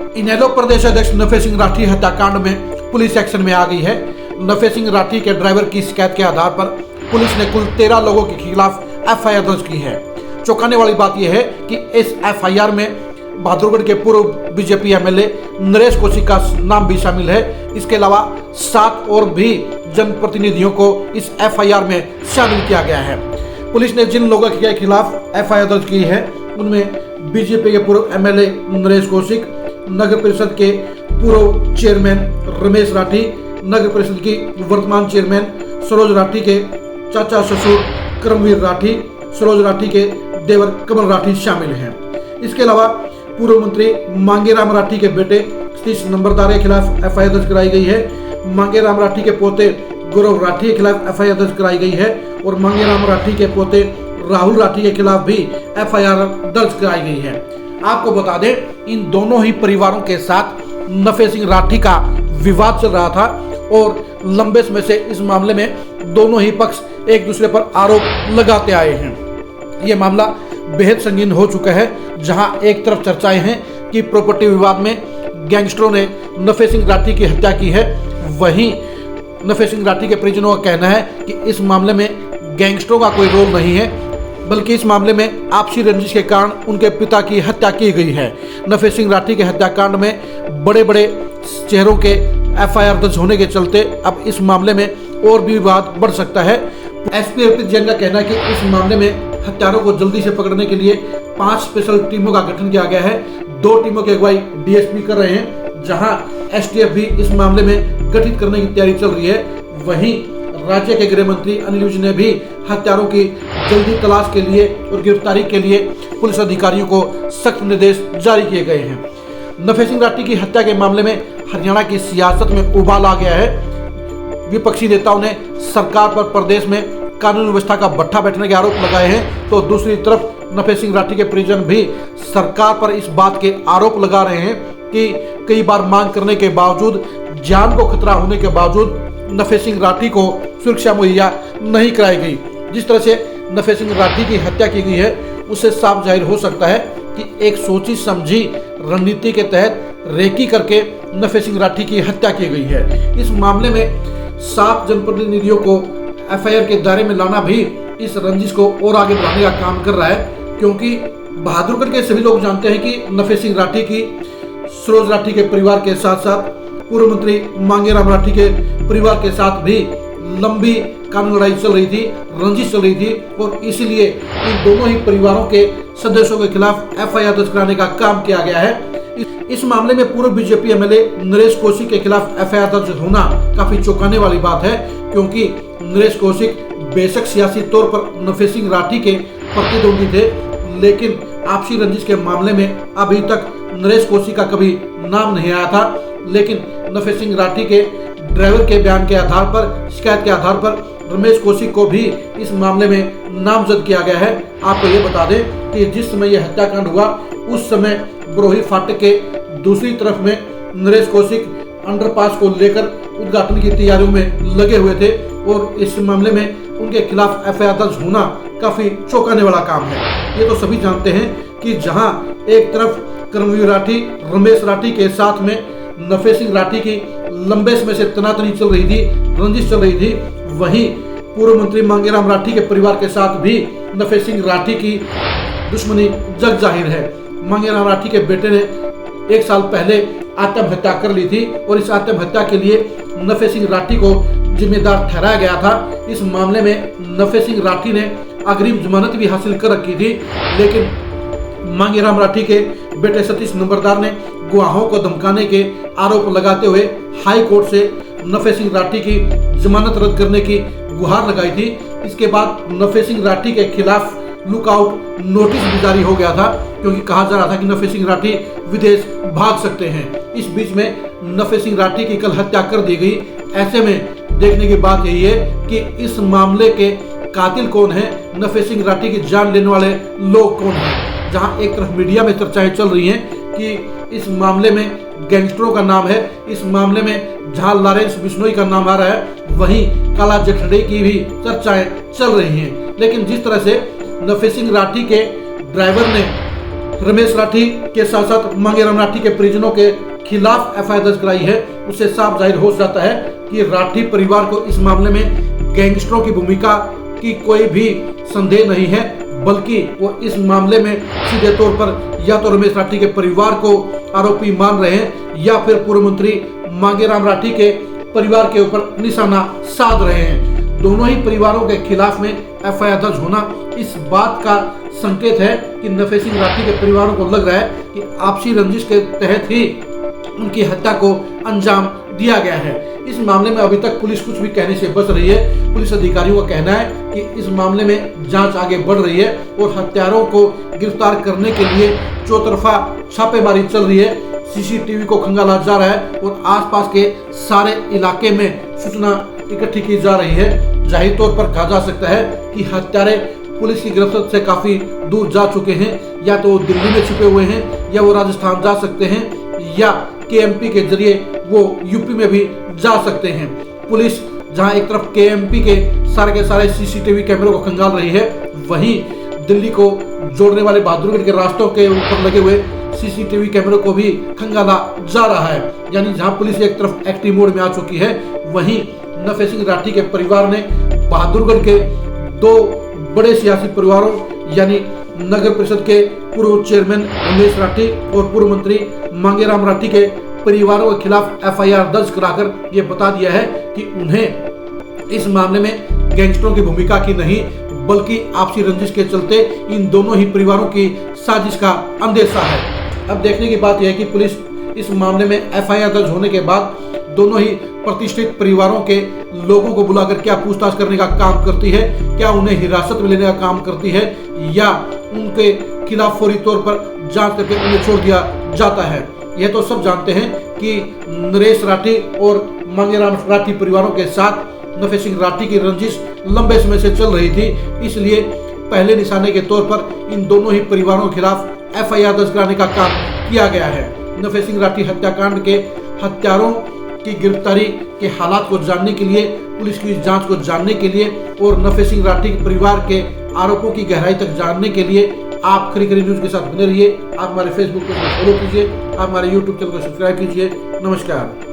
इनेलो प्रदेश अध्यक्ष नफे सिंह राठी हत्याकांड में पुलिस एक्शन में आ गई है। नफे सिंह राठी के ड्राइवर की शिकायत के आधार पर पुलिस ने कुल 13 लोगों के खिलाफ एफआईआर दर्ज की है। चौंकाने वाली बात यह है कि इस एफआईआर में बहादुरगढ़ के पूर्व बीजेपी एमएलए नरेश कौशिक का नाम भी शामिल है। इसके अलावा 7 और भी जनप्रतिनिधियों को इस एफआईआर में शामिल किया गया है। पुलिस ने जिन लोगों के खिलाफ एफआईआर दर्ज की है उनमें बीजेपी के पूर्व एमएलए नरेश कौशिक, नगर परिषद के पूर्व चेयरमैन रमेश राठी, नगर परिषद की वर्तमान चेयरमैन सरोज राठी के चाचा ससुर करमवीर राठी, सरोज राठी के देवर कमल राठी शामिल हैं। इसके अलावा पूर्व मंत्री मांगेराम राठी के बेटे सतीश नंबरदार के खिलाफ एफआईआर दर्ज कराई गई है। मांगेराम राठी के पोते गौरव राठी के खिलाफ एफआईआर दर्ज कराई गई है और मांगेराम राठी के पोते राहुल राठी के खिलाफ भी एफआईआर दर्ज कराई गई है। आपको बता दें, इन दोनों ही परिवारों के साथ नफे सिंह राठी का विवाद चल रहा था और लंबे समय से इस मामले में दोनों ही पक्ष एक दूसरे पर आरोप लगाते आए हैं। ये मामला बेहद संगीन हो चुका है, जहां एक तरफ चर्चाएं हैं कि प्रॉपर्टी विवाद में गैंगस्टरों ने नफे सिंह राठी की हत्या की है, वहीं नफे सिंह राठी के परिजनों का कहना है कि इस मामले में गैंगस्टरों का कोई रोल नहीं है, बल्कि इस मामले में आपसी रंजिश के कारण उनके पिता की हत्या की गई है। नफे सिंह राठी के हत्याकांड में बड़े बड़े चेहरों के एफआईआर दर्ज होने के चलते अब इस मामले में और भी विवाद बढ़ सकता है। एसपी अर्पित जैन का कहना है कि इस मामले में हत्यारों को जल्दी से पकड़ने के लिए 5 स्पेशल टीमों का गठन किया गया है। 2 टीमों की अगुवाई डीएसपी कर रहे हैं, जहां एसटीएफ भी इस मामले में गठित करने की तैयारी चल रही है। वहीं राज्य के गृह मंत्री अनिल विज ने भी हत्यारों की जल्दी तलाश के लिए और गिरफ्तारी के लिए पुलिस अधिकारियों को सख्त निर्देश जारी किए गए हैं। नफे सिंह राठी की हत्या के मामले में हरियाणा की सियासत में उबाल आ गया है। विपक्षी नेताओं ने सरकार पर प्रदेश में कानून व्यवस्था का भट्ठा बैठने के आरोप लगाए हैं, तो दूसरी तरफ नफे सिंह राठी के परिजन भी सरकार पर इस बात के आरोप लगा रहे हैं कि कई बार मांग करने के बावजूद, जान को खतरा होने के बावजूद नफे सिंह राठी को सुरक्षा मुहैया नहीं कराई गई। जिस तरह से नफे सिंह राठी की हत्या की गई है, उससे साफ जाहिर हो सकता है कि एक सोची समझी रणनीति के तहत रेकी करके नफे सिंह राठी की हत्या की गई है। इस मामले में 7 जनप्रतिनिधियों को एफआईआर के दायरे में लाना भी इस रंजिश को और आगे बढ़ाने का काम कर रहा है, क्योंकि बहादुरगढ़ के सभी लोग जानते हैं कि नफे सिंह राठी की सरोज राठी के परिवार के साथ साथ पूर्व मंत्री मांगेराम राठी के परिवार के साथ भी लंबी कानून लड़ाई चल रही थी, रंजिश चल रही थी और इसीलिए इन दोनों ही परिवारों के सदस्यों के खिलाफ एफआईआर दर्ज कराने का काम किया गया है। इस मामले में पूर्व बीजेपी एमएलए नरेश कौशिक के खिलाफ एफआईआर दर्ज होना काफी चौंकाने वाली बात है, क्योंकि नरेश कौशिक बेशक सियासी तौर पर नफे सिंह राठी के प्रतिद्वंदी थे, लेकिन आपसी रंजिश के मामले में अभी तक नरेश कौशिक का कभी नाम नहीं आया था। लेकिन नफे सिंह राठी के ड्राइवर के बयान के आधार पर, शिकायत के आधार पर रमेश कौशिक को भी इस मामले में नामजद किया गया है। आपको ये बता दें कि जिस समय यह हत्याकांड हुआ उस समय बरोही फाटक के दूसरी तरफ में नरेश कौशिक अंडरपास को लेकर उद्घाटन की तैयारियों में लगे हुए थे और इस मामले में उनके खिलाफ एफआईआर दर्ज होना काफी चौंकाने वाला काम है। ये तो सभी जानते हैं कि जहां एक तरफ करमवीर राठी, रमेश राठी के साथ में नफे सिंह राठी की लंबे समय से तनातनी चल रही थी, रंजिश चल रही थी, वहीं पूर्व मंत्री मांगेराम राठी के परिवार के साथ भी नफे सिंह राठी की दुश्मनी जग जाहिर है। मांगेराम राठी के बेटे ने 1 साल पहले आत्महत्या कर ली थी और इस आत्महत्या के लिए नफे सिंह राठी को जिम्मेदार ठहराया गया था। इस मामले में नफे सिंह राठी ने अग्रिम जमानत भी हासिल कर रखी थी, लेकिन मांगेराम राठी के बेटे सतीश नंबरदार ने गवाहों को धमकाने के आरोप लगाते हुए हाई कोर्ट से नफे सिंह राठी की जमानत रद्द करने की गुहार लगाई थी। इसके बाद नफे सिंह राठी के खिलाफ लुकआउट नोटिस भी जारी हो गया था, क्योंकि कहा जा रहा था कि नफे सिंह राठी विदेश भाग सकते हैं। इस बीच में नफे सिंह राठी की कल हत्या कर दी गई। ऐसे में देखने की बात यही है कि इस मामले के कातिल कौन है, नफे सिंह राठी की जान लेने वाले लोग कौन हैं। जहां एक तरफ मीडिया में चर्चाएं चल रही हैं कि इस मामले में गैंगस्टरों का नाम है, इस मामले में जहां लॉरेंस बिश्नोई का नाम आ रहा है, वहीं काला जठड़े की भी चर्चाएं चल रही हैं। लेकिन जिस तरह से नफे सिंह राठी के ड्राइवर ने रमेश राठी के साथ साथ मांगेराम राठी के परिजनों के खिलाफ एफआईआर दर्ज कराई है, उससे साफ जाहिर हो जाता है कि राठी परिवार को इस मामले में गैंगस्टरों की भूमिका की कोई भी संदेह नहीं है, बल्कि वो इस मामले में सीधे तौर पर या तो रमेश राठी के परिवार को आरोपी मान रहे हैं या फिर पूर्व मंत्री मांगेराम राठी के परिवार के ऊपर निशाना साध रहे हैं। दोनों ही परिवारों के खिलाफ में एफआईआर दर्ज होना इस बात का संकेत है कि नफे सिंह राठी के परिवारों को लग रहा है कि आपसी रंजिश के तहत ही उनकी हत्या को अंजाम दिया गया है। इस मामले में अभी तक पुलिस कुछ भी कहने से बच रही है। पुलिस अधिकारियों का कहना है कि इस मामले में जांच आगे बढ़ रही है और हत्यारों को गिरफ्तार करने के लिए चौतरफा छापेमारी चल रही है। सीसीटीवी को खंगाला जा रहा है और आसपास के सारे इलाके में सूचना इकट्ठी की जा रही है। जाहिर तौर पर कहा जा सकता है कि हत्यारे पुलिस की गिरफ्त से काफी दूर जा चुके हैं, या तो वो दिल्ली में छिपे हुए हैं या वो राजस्थान जा सकते हैं या केएमपी के जरिए वो यूपी में भी जा सकते हैं। पुलिस जहां एक तरफ केएमपी के सारे सीसीटीवी कैमरों को खंगाल रही है, वहीं दिल्ली को जोड़ने वाले बहादुरगढ़ के रास्तों के ऊपर लगे हुए सीसीटीवी कैमरों को भी खंगाला जा रहा है। यानी जहां पुलिस एक तरफ एक्टिव मोड में आ चुकी है, वहीं नफे सिंह राठी के परिवार ने बहादुरगढ़ के दो बड़े सियासी परिवारों यानी नगर परिषद के पूर्व चेयरमैन रमेश राठी और पूर्व मंत्री मांगेराम राठी के परिवारों के खिलाफ एफआईआर दर्ज कराकर ये बता दिया है कि उन्हें इस मामले में गैंगस्टरों की भूमिका की नहीं, बल्कि आपसी रंजिश के चलते इन दोनों ही परिवारों की साजिश का अंदेशा है। अब देखने की बात यह है कि पुलिस इस मामले में एफआईआर दर्ज होने के बाद दोनों ही प्रतिष्ठित परिवारों के लोगों को बुलाकर क्या पूछताछ करने का काम करती है, क्या उन्हें हिरासत में लेने का काम करती है, या उनके खिलाफ फौरी तौर पर जांच करके उन्हें छोड़ दिया जाता है। यह तो सब जानते हैं कि नरेश राठी और मांगेराम राठी परिवारों के साथ नफे सिंह राठी की रंजिश लंबे समय से चल रही थी, इसलिए पहले निशाने के तौर पर इन दोनों ही परिवारों के खिलाफ एफआईआर दर्ज कराने का काम किया गया है। नफे सिंह राठी हत्याकांड के हत्यारों की गिरफ्तारी के हालात को जानने के लिए, पुलिस की जांच को जानने के लिए और नफे सिंह राठी के परिवार के आरोपों की गहराई तक जानने के लिए आप खरी खरी न्यूज के साथ बने रहिए। आप हमारे फेसबुक पेज को फॉलो कीजिए, आप हमारे यूट्यूब चैनल को सब्सक्राइब कीजिए। नमस्कार।